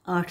8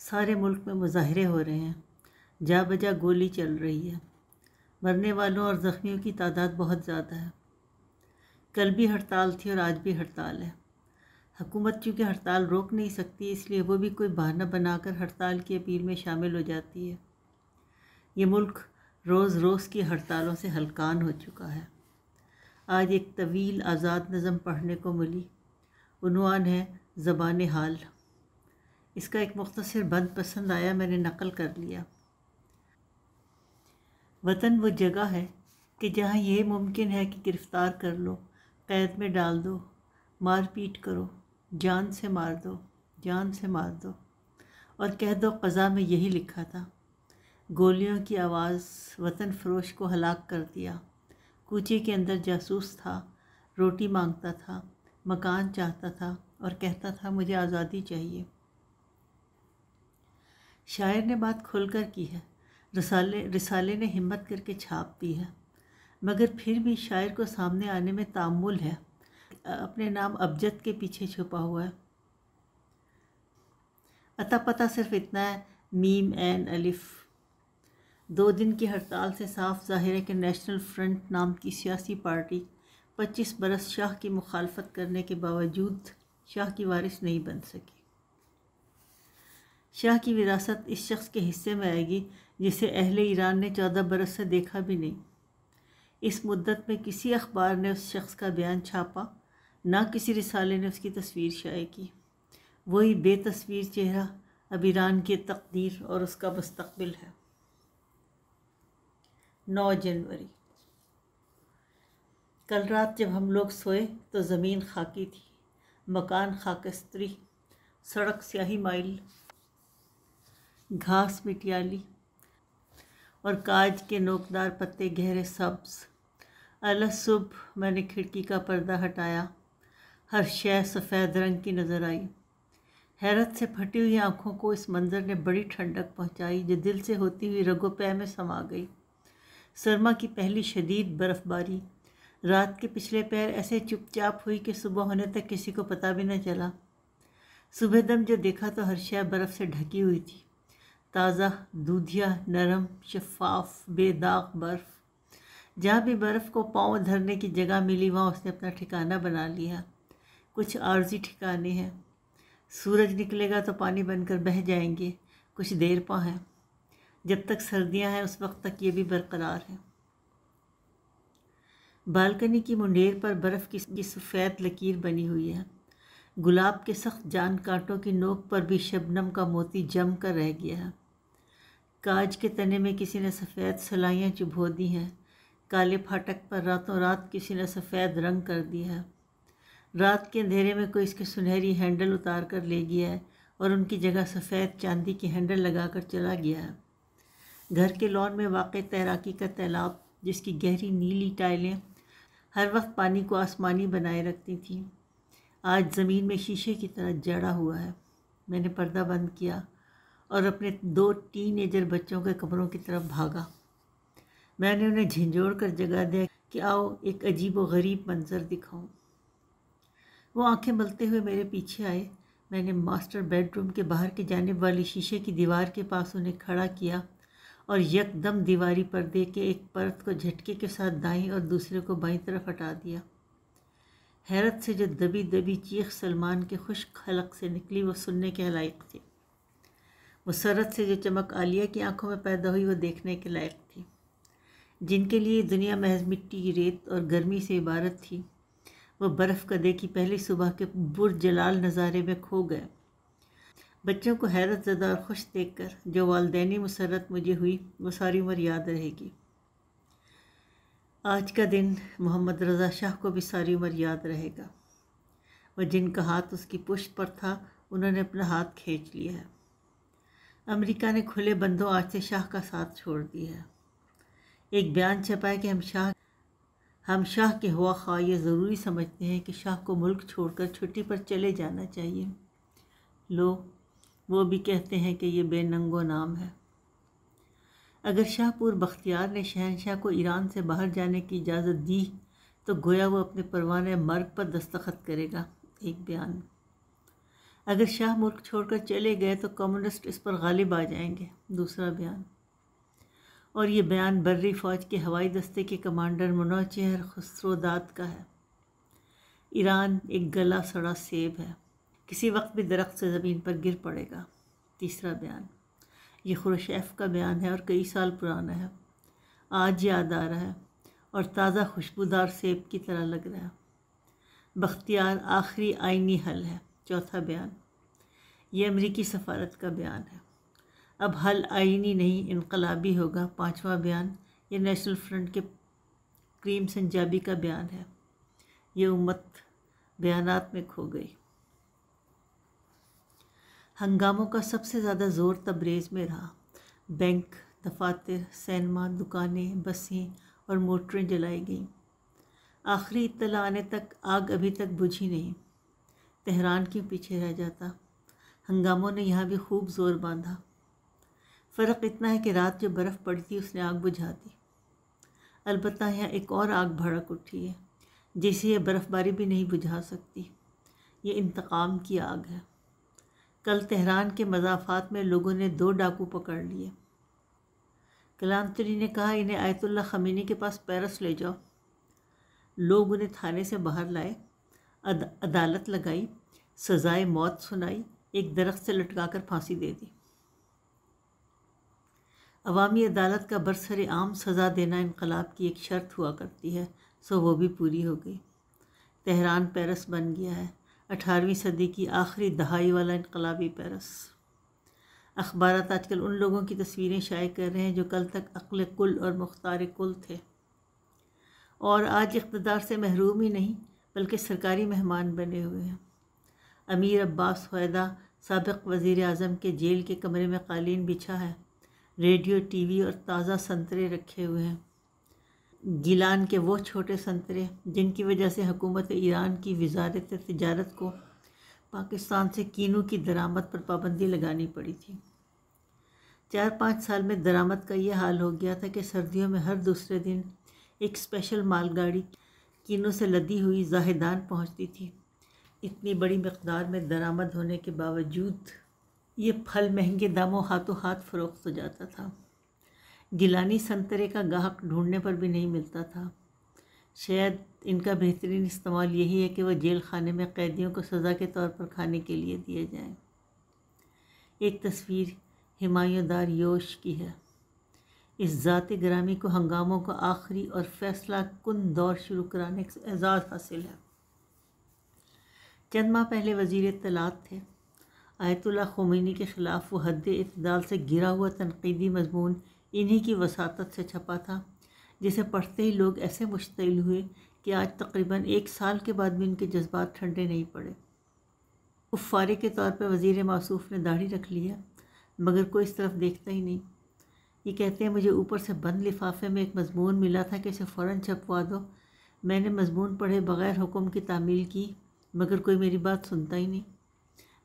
سارے ملک میں مظاہرے ہو رہے ہیں، جا بجا گولی چل رہی ہے، مرنے والوں اور زخمیوں کی تعداد بہت زیادہ ہے۔ کل بھی ہڑتال تھی اور آج بھی ہڑتال ہے۔ حکومت چونکہ ہڑتال روک نہیں سکتی، اس لیے وہ بھی کوئی بہانہ بنا کر ہڑتال کی اپیل میں شامل ہو جاتی ہے۔ یہ ملک روز روز کی ہڑتالوں سے ہلکان ہو چکا ہے۔ آج ایک طویل آزاد نظم پڑھنے کو ملی، عنوان ہے زبان حال۔ اس کا ایک مختصر بند پسند آیا، میں نے نقل کر لیا۔ وطن وہ جگہ ہے کہ جہاں یہ ممکن ہے کہ گرفتار کر لو، قید میں ڈال دو، مار پیٹ کرو، جان سے مار دو، جان سے مار دو، اور کہہ دو قضا میں یہی لکھا تھا۔ گولیوں کی آواز وطن فروش کو ہلاک کر دیا۔ کوچے کے اندر جاسوس تھا، روٹی مانگتا تھا، مکان چاہتا تھا اور کہتا تھا مجھے آزادی چاہیے۔ شاعر نے بات کھل کر کی ہے، رسالے نے ہمت کر کے چھاپ دی ہے، مگر پھر بھی شاعر کو سامنے آنے میں تامل ہے، اپنے نام ابجد کے پیچھے چھپا ہوا ہے۔ عطا پتہ صرف اتنا ہے، میم عین الف۔ 2 دن کی ہڑتال سے صاف ظاہر ہے کہ نیشنل فرنٹ نام کی سیاسی پارٹی 25 برس شاہ کی مخالفت کرنے کے باوجود شاہ کی وارث نہیں بن سکی۔ شاہ کی وراثت اس شخص کے حصے میں آئے گی جسے اہل ایران نے 14 برس سے دیکھا بھی نہیں۔ اس مدت میں کسی اخبار نے اس شخص کا بیان چھاپا، نہ کسی رسالے نے اس کی تصویر شائع کی۔ وہی بے تصویر چہرہ اب ایران کی تقدیر اور اس کا مستقبل ہے۔ 9 جنوری کل رات جب ہم لوگ سوئے تو زمین خاکی تھی، مکان خاکستری، سڑک سیاہی مائل، گھاس مٹیالی اور کاج کے نوکدار پتے گہرے سبز۔ اعلی صبح میں نے کھڑکی کا پردہ ہٹایا، ہر شے سفید رنگ کی نظر آئی۔ حیرت سے پھٹی ہوئی آنکھوں کو اس منظر نے بڑی ٹھنڈک پہنچائی جو دل سے ہوتی ہوئی رگ و پے میں سما گئی۔ سرما کی پہلی شدید برف باری رات کے پچھلے پہر ایسے چپ چاپ ہوئی کہ صبح ہونے تک کسی کو پتہ بھی نہ چلا۔ صبح دم جو دیکھا تو ہر شے برف سے ڈھکی ہوئی تھی، تازہ، دودھیا، نرم، شفاف، بے داغ برف۔ جہاں بھی برف کو پاؤں دھرنے کی جگہ ملی وہاں اس نے اپنا ٹھکانہ بنا لیا۔ کچھ عارضی ٹھکانے ہیں، سورج نکلے گا تو پانی بن کر بہہ جائیں گے، کچھ دیر پا ہیں۔ جب تک سردیاں ہیں اس وقت تک یہ بھی برقرار ہے۔ بالکنی کی منڈیر پر برف کی سفید لکیر بنی ہوئی ہے۔ گلاب کے سخت جان کانٹوں کی نوک پر بھی شبنم کا موتی جم کر رہ گیا ہے۔ کاج کے تنے میں کسی نے سفید سلائیاں چبھو دی ہیں، کالے پھاٹک پر راتوں رات کسی نے سفید رنگ کر دیا ہے۔ رات کے اندھیرے میں کوئی اس کے سنہری ہینڈل اتار کر لے گیا ہے اور ان کی جگہ سفید چاندی کی ہینڈل لگا کر چلا گیا ہے۔ گھر کے لان میں واقع تیراکی کا تالاب، جس کی گہری نیلی ٹائلیں ہر وقت پانی کو آسمانی بنائے رکھتی تھیں، آج زمین میں شیشے کی طرح جڑا ہوا ہے۔ میں نے پردہ بند کیا اور اپنے 2 ٹین ایجر بچوں کے کمروں کی طرف بھاگا۔ میں نے انہیں جھنجھوڑ کر جگہ دیا کہ آؤ ایک عجیب و غریب منظر دکھاؤں۔ وہ آنکھیں ملتے ہوئے میرے پیچھے آئے۔ میں نے ماسٹر بیڈ روم کے باہر کی جانب والی شیشے کی دیوار کے پاس انہیں کھڑا کیا اور یکدم دیواری پردے کے ایک پرت کو جھٹکے کے ساتھ دائیں اور دوسرے کو بائیں طرف ہٹا دیا۔ حیرت سے جو دبی دبی چیخ سلمان کے خشک حلق سے نکلی وہ سننے کے لائق تھی۔ مسرت سے جو چمک عالیہ کی آنکھوں میں پیدا ہوئی وہ دیکھنے کے لائق تھی۔ جن کے لیے دنیا محض مٹی، ریت اور گرمی سے عبارت تھی، وہ برف کدے کی پہلی صبح کے پرجلال نظارے میں کھو گئے۔ بچوں کو حیرت زدہ اور خوش دیکھ کر جو والدینی مسرت مجھے ہوئی وہ ساری عمر یاد رہے گی۔ آج کا دن محمد رضا شاہ کو بھی ساری عمر یاد رہے گا۔ وہ جن کا ہاتھ اس کی پشت پر تھا انہوں نے اپنا ہاتھ کھینچ لیا ہے۔ امریکہ نے کھلے بندوں آج سے شاہ کا ساتھ چھوڑ دیا ہے۔ ایک بیان چھپا ہے کہ ہم شاہ کے ہوا خواہ یہ ضروری سمجھتے ہیں کہ شاہ کو ملک چھوڑ کر چھٹی پر چلے جانا چاہیے۔ لو، وہ بھی کہتے ہیں کہ یہ بے ننگ و نام ہے۔ اگر شاہ پور بختیار نے شہنشاہ کو ایران سے باہر جانے کی اجازت دی تو گویا وہ اپنے پروانہ مرگ پر دستخط کرے گا۔ ایک بیان اگر شاہ ملک چھوڑ کر چلے گئے تو کمیونسٹ اس پر غالب آ جائیں گے، دوسرا بیان۔ اور یہ بیان بری فوج کے ہوائی دستے کے کمانڈر منوچہر خسروداد کا ہے۔ ایران ایک گلا سڑا سیب ہے، کسی وقت بھی درخت سے زمین پر گر پڑے گا، تیسرا بیان۔ یہ خروشیف کا بیان ہے اور کئی سال پرانا ہے، آج یاد آ رہا ہے اور تازہ خوشبودار سیب کی طرح لگ رہا ہے۔ بختیار آخری آئینی حل ہے، چوتھا بیان۔ یہ امریکی سفارت کا بیان ہے، اب حل آئینی نہیں انقلابی ہوگا، پانچواں بیان۔ یہ نیشنل فرنٹ کے کریم سنجابی کا بیان ہے، یہ امت بیانات میں کھو گئی۔ ہنگاموں کا سب سے زیادہ زور تبریز میں رہا، بینک، دفاتر، سینما، دکانیں، بسیں اور موٹریں جلائی گئیں۔ آخری اطلاع آنے تک آگ ابھی تک بجھی نہیں۔ تہران کیوں پیچھے رہ جاتا؟ ہنگاموں نے یہاں بھی خوب زور باندھا۔ فرق اتنا ہے کہ رات جو برف پڑی تھی اس نے آگ بجھا دی۔ البتہ یہاں ایک اور آگ بھڑک اٹھی ہے جسے یہ برف باری بھی نہیں بجھا سکتی۔ یہ انتقام کی آگ ہے۔ کل تہران کے مضافات میں لوگوں نے 2 ڈاکو پکڑ لیے۔ کلانتری نے کہا انہیں آیت اللہ خمینی کے پاس پیرس لے جاؤ۔ لوگ انہیں تھانے سے باہر لائے، عدالت لگائی، سزائے موت سنائی، ایک درخت سے لٹکا کر پھانسی دے دی۔ عوامی عدالت کا برسر عام سزا دینا انقلاب کی ایک شرط ہوا کرتی ہے، سو وہ بھی پوری ہو گئی۔ تہران پیرس بن گیا ہے، 18ویں صدی کی آخری دہائی والا انقلابی پیرس۔ اخبارات آج کل ان لوگوں کی تصویریں شائع کر رہے ہیں جو کل تک عقل کل اور مختار کل تھے، اور آج اقتدار سے محروم ہی نہیں بلکہ سرکاری مہمان بنے ہوئے ہیں۔ امیر عباس ہویدا سابق وزیر اعظم کے جیل کے کمرے میں قالین بچھا ہے، ریڈیو، ٹی وی اور تازہ سنترے رکھے ہوئے ہیں۔ گیلان کے وہ چھوٹے سنترے جن کی وجہ سے حکومت ایران کی وزارت تجارت کو پاکستان سے کینو کی درآمد پر پابندی لگانی پڑی تھی۔ 4-5 سال میں درآمد کا یہ حال ہو گیا تھا کہ سردیوں میں ہر دوسرے دن ایک اسپیشل مال گاڑی کینو سے لدی ہوئی زاہدان پہنچتی تھی۔ اتنی بڑی مقدار میں درآمد ہونے کے باوجود یہ پھل مہنگے داموں ہاتھوں ہاتھ فروخت ہو جاتا تھا۔ گیلانی سنترے کا گاہک ڈھونڈنے پر بھی نہیں ملتا تھا۔ شاید ان کا بہترین استعمال یہی ہے کہ وہ جیل خانے میں قیدیوں کو سزا کے طور پر کھانے کے لیے دیے جائیں۔ ایک تصویر ہمایوں دار یوش کی ہے۔ اس ذات گرامی کو ہنگاموں کا آخری اور فیصلہ کن دور شروع کرانے کا اعزاز حاصل ہے۔ چند ماہ پہلے وزیر اطلاعات تھے۔ آیت اللہ خمینی کے خلاف وہ حد اعتدال سے گرا ہوا تنقیدی مضمون انہی کی وساطت سے چھپا تھا جسے پڑھتے ہی لوگ ایسے مشتعل ہوئے کہ آج تقریباً 1 سال کے بعد بھی ان کے جذبات ٹھنڈے نہیں پڑے۔ کفارے کے طور پر وزیر موصوف نے داڑھی رکھ لی ہے مگر کوئی اس طرف دیکھتا ہی نہیں۔ یہ کہتے ہیں مجھے اوپر سے بند لفافے میں ایک مضمون ملا تھا کہ اسے فوراً چھپوا دو۔ میں نے مضمون پڑھے بغیر حکم کی تعمیل کی مگر کوئی میری بات سنتا ہی نہیں۔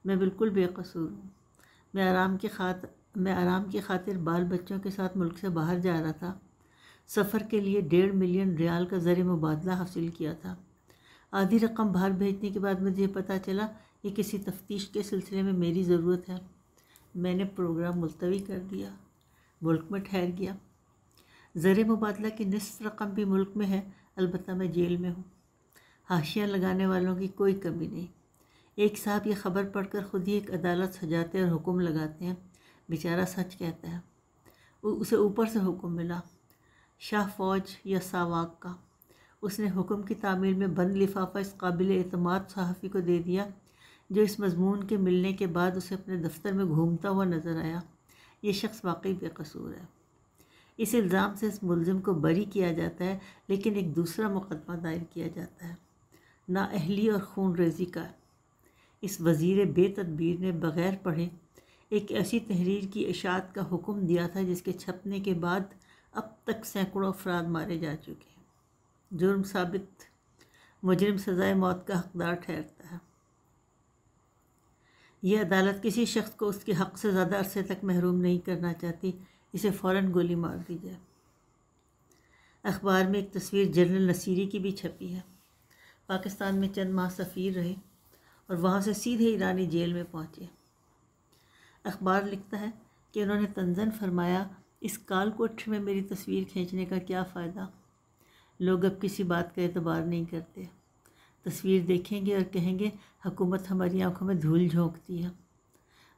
میں بالکل بے قصور ہوں۔ میں آرام کی خاطر بال بچوں کے ساتھ ملک سے باہر جا رہا تھا۔ سفر کے لیے 1.5 ملین ریال کا زر مبادلہ حاصل کیا تھا۔ آدھی رقم باہر بھیجنے کے بعد مجھے پتہ چلا کہ کسی تفتیش کے سلسلے میں میری ضرورت ہے۔ میں نے پروگرام ملتوی کر دیا، ملک میں ٹھہر گیا۔ زر مبادلہ کی نصف رقم بھی ملک میں ہے، البتہ میں جیل میں ہوں۔ حاشیہ لگانے والوں کی کوئی کمی نہیں۔ ایک صاحب یہ خبر پڑھ کر خود ہی ایک عدالت سجاتے اور حکم لگاتے ہیں، بیچارہ سچ کہتا ہے۔ اسے اوپر سے حکم ملا، شاہ فوج یا ساواک کا۔ اس نے حکم کی تعمیل میں بند لفافہ اس قابل اعتماد صحافی کو دے دیا جو اس مضمون کے ملنے کے بعد اسے اپنے دفتر میں گھومتا ہوا نظر آیا۔ یہ شخص واقعی بے قصور ہے۔ اس الزام سے اس ملزم کو بری کیا جاتا ہے لیکن ایک دوسرا مقدمہ دائر کیا جاتا ہے، نااہلی اور خون ریزی کا۔ اس وزیر بے تدبیر نے بغیر پڑھے ایک ایسی تحریر کی اشاعت کا حکم دیا تھا جس کے چھپنے کے بعد اب تک سینکڑوں افراد مارے جا چکے ہیں۔ جرم ثابت، مجرم سزائے موت کا حقدار ٹھہرتا ہے۔ یہ عدالت کسی شخص کو اس کے حق سے زیادہ عرصے تک محروم نہیں کرنا چاہتی، اسے فوراً گولی مار دی جائے۔ اخبار میں ایک تصویر جنرل نصیری کی بھی چھپی ہے۔ پاکستان میں چند ماہ سفیر رہے اور وہاں سے سیدھے ایرانی جیل میں پہنچے۔ اخبار لکھتا ہے کہ انہوں نے طنزاً فرمایا، اس کال کوٹھ میں میری تصویر کھینچنے کا کیا فائدہ؟ لوگ اب کسی بات کا اعتبار نہیں کرتے، تصویر دیکھیں گے اور کہیں گے حکومت ہماری آنکھوں میں دھول جھونکتی ہے۔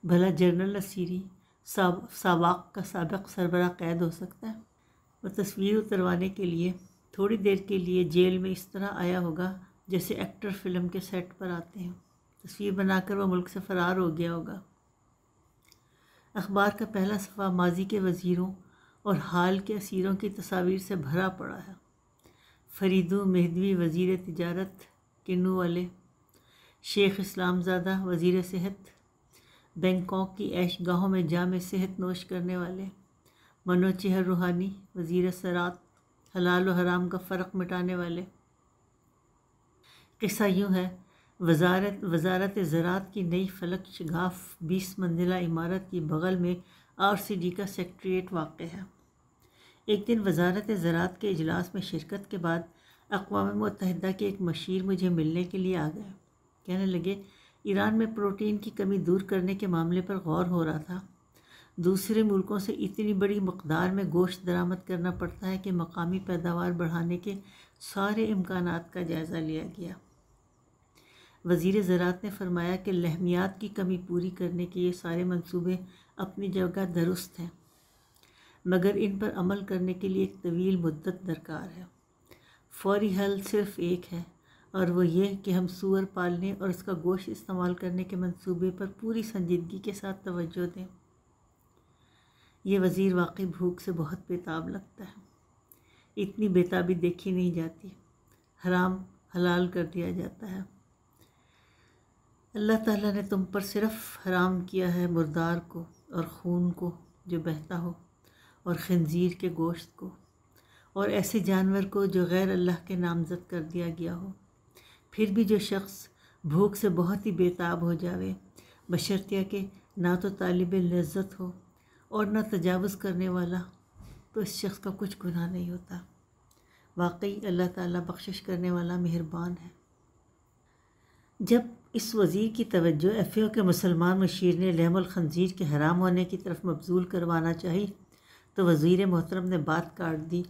بھلا جنرل نصیری ساواق کا سابق سربراہ قید ہو سکتا ہے؟ وہ تصویر اتروانے کے لیے تھوڑی دیر کے لیے جیل میں اس طرح آیا ہوگا جیسے ایکٹر فلم کے سیٹ پر آتے ہیں، تصویر بنا کر وہ ملک سے فرار ہو گیا ہوگا۔ اخبار کا پہلا صفحہ ماضی کے وزیروں اور حال کے اسیروں کی تصاویر سے بھرا پڑا ہے۔ فریدو مہدوی وزیر تجارت کنو والے، شیخ اسلام زادہ وزیر صحت، بینکاک کی عیش گاہوں میں جام صحت نوش کرنے والے، منوچہر روحانی وزیر زراعت، حلال و حرام کا فرق مٹانے والے۔ قصہ یوں ہے، وزارت زراعت کی نئی فلک شگاف 20 منزلہ عمارت کی بغل میں RCD کا سیکریٹریٹ واقع ہے۔ ایک دن وزارت زراعت کے اجلاس میں شرکت کے بعد اقوام متحدہ کے ایک مشیر مجھے ملنے کے لیے آ گئے۔ کہنے لگے، ایران میں پروٹین کی کمی دور کرنے کے معاملے پر غور ہو رہا تھا۔ دوسرے ملکوں سے اتنی بڑی مقدار میں گوشت درآمد کرنا پڑتا ہے کہ مقامی پیداوار بڑھانے کے سارے امکانات کا جائزہ لیا گیا۔ وزیر زراعت نے فرمایا کہ لحمیات کی کمی پوری کرنے کے یہ سارے منصوبے اپنی جگہ درست ہیں، مگر ان پر عمل کرنے کے لیے ایک طویل مدت درکار ہے۔ فوری حل صرف ایک ہے، اور وہ یہ کہ ہم سور پالنے اور اس کا گوشت استعمال کرنے کے منصوبے پر پوری سنجیدگی کے ساتھ توجہ دیں۔ یہ وزیر واقعی بھوک سے بہت بیتاب لگتا ہے۔ اتنی بیتابی دیکھی نہیں جاتی۔ حرام حلال کر دیا جاتا ہے۔ اللہ تعالیٰ نے تم پر صرف حرام کیا ہے مردار کو اور خون کو جو بہتا ہو، اور خنزیر کے گوشت کو، اور ایسے جانور کو جو غیر اللہ کے نامزد کر دیا گیا ہو۔ پھر بھی جو شخص بھوک سے بہت ہی بیتاب ہو جاوے، بشرطیہ کہ نہ تو طالب لذت ہو اور نہ تجاوز کرنے والا، تو اس شخص کا کچھ گناہ نہیں ہوتا۔ واقعی اللہ تعالیٰ بخشش کرنے والا مہربان ہے۔ جب اس وزیر کی توجہ FAO کے مسلمان مشیر نے لحم الخنزیر کے حرام ہونے کی طرف مبذول کروانا چاہی تو وزیر محترم نے بات کاٹ دی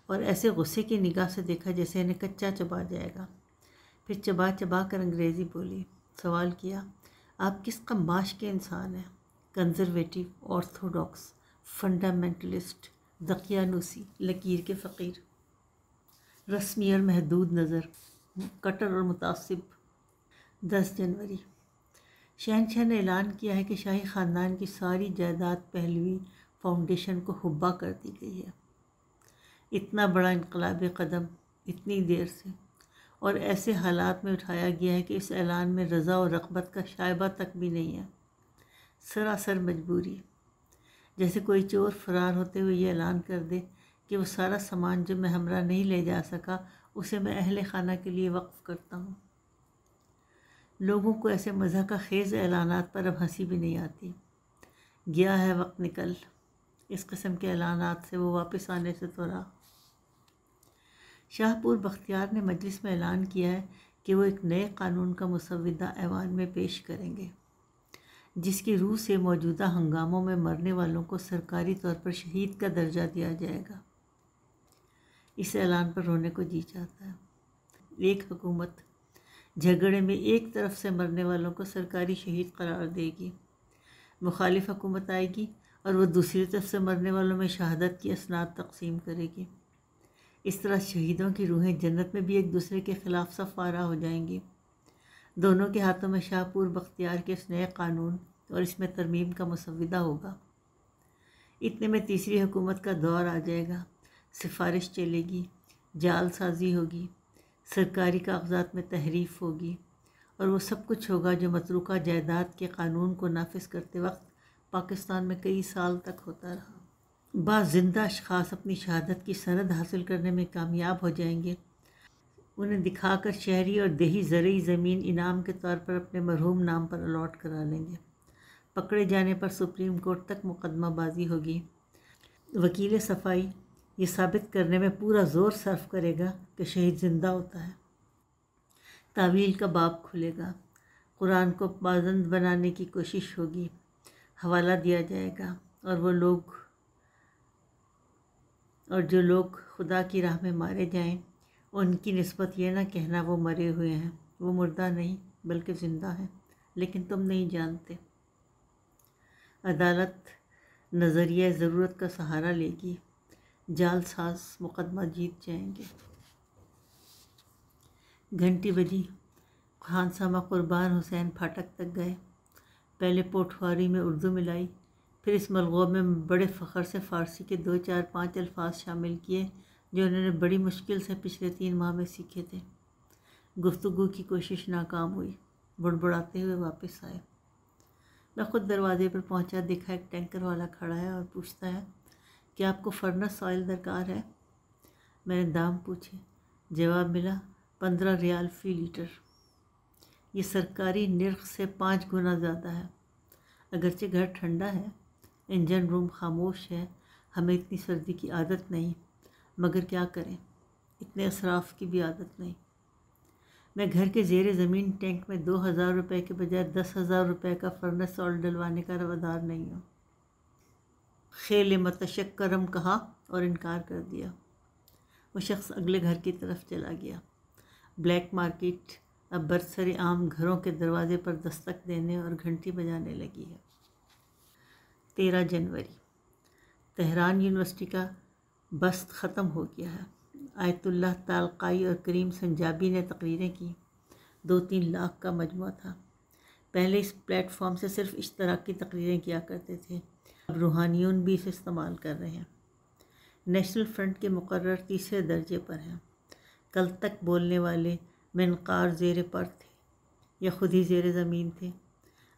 اور ایسے غصے کی نگاہ سے دیکھا جیسے انہیں کچا چبا جائے گا۔ پھر چبا چبا کر انگریزی بولی، سوال کیا، آپ کس قماش کے انسان ہیں؟ کنزرویٹو، آرتھوڈاکس، فنڈامنٹلسٹ، دقیانوسی، لکیر کے فقیر، رسمی اور محدود نظر، کٹر اور متعصب۔ 10 جنوری، شہنشاہ نے اعلان کیا ہے کہ شاہی خاندان کی ساری جائیداد پہلوی فاؤنڈیشن کو حبا کر دی گئی ہے۔ اتنا بڑا انقلابی قدم اتنی دیر سے اور ایسے حالات میں اٹھایا گیا ہے کہ اس اعلان میں رضا و رغبت کا شائبہ تک بھی نہیں ہے۔ سراسر مجبوری، جیسے کوئی چور فرار ہوتے ہوئے یہ اعلان کر دے کہ وہ سارا سامان جو میں ہمراہ نہیں لے جا سکا اسے میں اہل خانہ کے لیے وقف کرتا ہوں۔ لوگوں کو ایسے مزاح کا خیز اعلانات پر اب ہنسی بھی نہیں آتی۔ گیا ہے وقت نکل، اس قسم کے اعلانات سے وہ واپس آنے سے تو رہا۔ شاہ پور بختیار نے مجلس میں اعلان کیا ہے کہ وہ ایک نئے قانون کا مسودہ ایوان میں پیش کریں گے، جس کی روح سے موجودہ ہنگاموں میں مرنے والوں کو سرکاری طور پر شہید کا درجہ دیا جائے گا۔ اس اعلان پر رونے کو جی چاہتا ہے۔ ایک حکومت جھگڑے میں ایک طرف سے مرنے والوں کو سرکاری شہید قرار دے گی، مخالف حکومت آئے گی اور وہ دوسری طرف سے مرنے والوں میں شہادت کی اسناد تقسیم کرے گی۔ اس طرح شہیدوں کی روحیں جنت میں بھی ایک دوسرے کے خلاف صف آرا ہو جائیں گی۔ دونوں کے ہاتھوں میں شاہ پور بختیار کے اس نئے قانون اور اس میں ترمیم کا مسودہ ہوگا۔ اتنے میں تیسری حکومت کا دور آ جائے گا، سفارش چلے گی، جال سازی ہوگی، سرکاری کاغذات میں تحریف ہوگی، اور وہ سب کچھ ہوگا جو متروکہ جائیداد کے قانون کو نافذ کرتے وقت پاکستان میں کئی سال تک ہوتا رہا۔ بعض زندہ اشخاص اپنی شہادت کی سند حاصل کرنے میں کامیاب ہو جائیں گے، انہیں دکھا کر شہری اور دیہی زرعی زمین انعام کے طور پر اپنے مرحوم نام پر الاٹ کرا لیں گے۔ پکڑے جانے پر سپریم کورٹ تک مقدمہ بازی ہوگی۔ وکیل صفائی یہ ثابت کرنے میں پورا زور صرف کرے گا کہ شہید زندہ ہوتا ہے۔ تعویل کا باب کھلے گا، قرآن کو پابند بنانے کی کوشش ہوگی، حوالہ دیا جائے گا، اور جو لوگ خدا کی راہ میں مارے جائیں ان کی نسبت یہ نہ کہنا وہ مرے ہوئے ہیں، وہ مردہ نہیں بلکہ زندہ ہیں، لیکن تم نہیں جانتے۔ عدالت نظریہ ضرورت کا سہارا لے گی، جال ساز مقدمہ جیت جائیں گے۔ گھنٹی بجی، خانسامہ قربان حسین پھاٹک تک گئے، پہلے پوٹھواری میں اردو ملائی، پھر اس ملغوب میں بڑے فخر سے فارسی کے 2 4 5 الفاظ شامل کیے جو انہوں نے بڑی مشکل سے پچھلے 3 ماہ میں سیکھے تھے۔ گفتگو کی کوشش ناکام ہوئی، بڑبڑاتے ہوئے واپس آئے۔ میں خود دروازے پر پہنچا، دیکھا ایک ٹینکر والا کھڑا ہے اور پوچھتا ہے کہ آپ کو فرنس آئل درکار ہے؟ میں نے دام پوچھے، جواب ملا 15 ریال فی لیٹر۔ یہ سرکاری نرخ سے 5 گنا زیادہ ہے۔ اگرچہ گھر ٹھنڈا ہے، انجن روم خاموش ہے، ہمیں اتنی سردی کی عادت نہیں، مگر کیا کریں، اتنے اسراف کی بھی عادت نہیں۔ میں گھر کے زیر زمین ٹینک میں 2000 روپے کے بجائے 10,000 روپے کا فرنس آئل ڈلوانے کا روادار نہیں ہوں۔ خیل متشکرم کہا اور انکار کر دیا۔ وہ شخص اگلے گھر کی طرف چلا گیا۔ بلیک مارکیٹ اب برسر عام گھروں کے دروازے پر دستک دینے اور گھنٹی بجانے لگی ہے۔ 13 جنوری، تہران یونیورسٹی کا بست ختم ہو گیا ہے۔ آیت اللہ طالقائی اور کریم سنجابی نے تقریریں کی، 2-3 لاکھ کا مجموعہ تھا۔ پہلے اس پلیٹ فارم سے صرف اشتراک کی تقریریں کیا کرتے تھے، اب روحانیون بھی اسے استعمال کر رہے ہیں۔ نیشنل فرنٹ کے مقرر 3 درجے پر ہیں۔ کل تک بولنے والے منقار زیر پر تھے یا خود ہی زیر زمین تھے،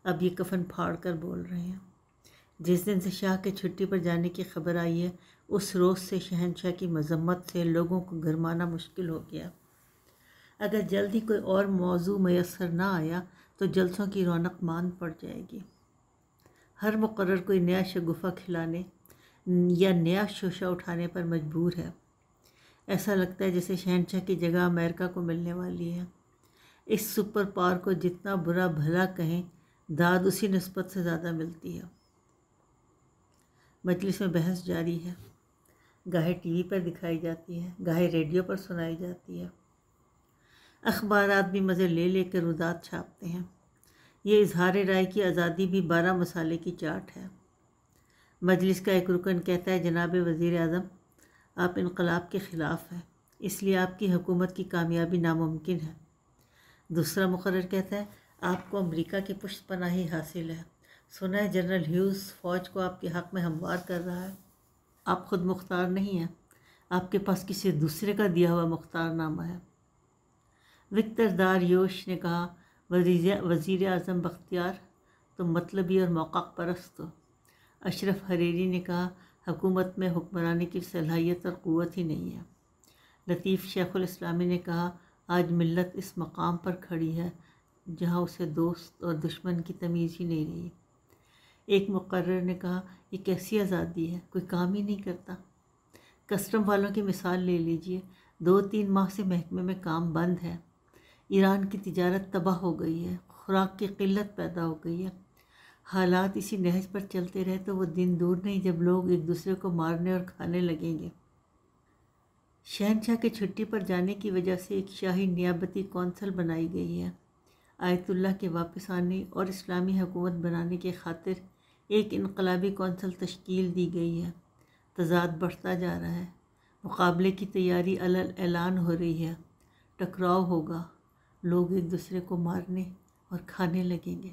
اب یہ کفن پھاڑ کر بول رہے ہیں۔ جس دن سے شاہ کے چھٹی پر جانے کی خبر آئی ہے، اس روز سے شہنشاہ کی مذمت سے لوگوں کو گرمانا مشکل ہو گیا۔ اگر جلد ہی کوئی اور موضوع میسر نہ آیا تو جلسوں کی رونق ماند پڑ جائے گی۔ ہر مقرر کوئی نیا شگوفہ کھلانے یا نیا شوشہ اٹھانے پر مجبور ہے۔ ایسا لگتا ہے جیسے شہنشاہ کی جگہ امریکہ کو ملنے والی ہے۔ اس سپر پاور کو جتنا برا بھلا کہیں، داد اسی نسبت سے زیادہ ملتی ہے۔ مجلس میں بحث جاری ہے، گاہے ٹی وی پر دکھائی جاتی ہے، گاہے ریڈیو پر سنائی جاتی ہے۔ اخبارات بھی مزے لے لے کر رودات چھاپتے ہیں۔ یہ اظہار رائے کی آزادی بھی 12 مسالے کی چاٹ ہے۔ مجلس کا ایک رکن کہتا ہے، جناب وزیر اعظم، آپ انقلاب کے خلاف ہیں، اس لیے آپ کی حکومت کی کامیابی ناممکن ہے۔ دوسرا مقرر کہتا ہے، آپ کو امریکہ کی پشت پناہی حاصل ہے، سنا ہے جنرل ہیوز فوج کو آپ کے حق میں ہموار کر رہا ہے۔ آپ خود مختار نہیں ہیں، آپ کے پاس کسی دوسرے کا دیا ہوا مختار نامہ ہے۔ وکٹر داریوش نے کہا، وزیر اعظم بختیار، تم مطلبی اور موقع پرست ہو۔ اشرف حریری نے کہا، حکومت میں حکمرانی کی صلاحیت اور قوت ہی نہیں ہے۔ لطیف شیخ الاسلامی نے کہا، آج ملت اس مقام پر کھڑی ہے جہاں اسے دوست اور دشمن کی تمیز ہی نہیں رہی۔ ایک مقرر نے کہا، یہ کیسی آزادی ہے، کوئی کام ہی نہیں کرتا۔ کسٹم والوں کی مثال لے لیجئے، 2-3 ماہ سے محکمے میں کام بند ہے۔ ایران کی تجارت تباہ ہو گئی ہے، خوراک کی قلت پیدا ہو گئی ہے۔ حالات اسی نہج پر چلتے رہے تو وہ دن دور نہیں جب لوگ ایک دوسرے کو مارنے اور کھانے لگیں گے۔ شہنشاہ کے چھٹی پر جانے کی وجہ سے ایک شاہی نیابتی کونسل بنائی گئی ہے۔ آیت اللہ کے واپس آنے اور اسلامی حکومت بنانے کی خاطر ایک انقلابی کونسل تشکیل دی گئی ہے۔ تضاد بڑھتا جا رہا ہے، مقابلے کی تیاری اعلان ہو رہی ہے، ٹکراؤ ہوگا، لوگ ایک دوسرے کو مارنے اور کھانے لگیں گے۔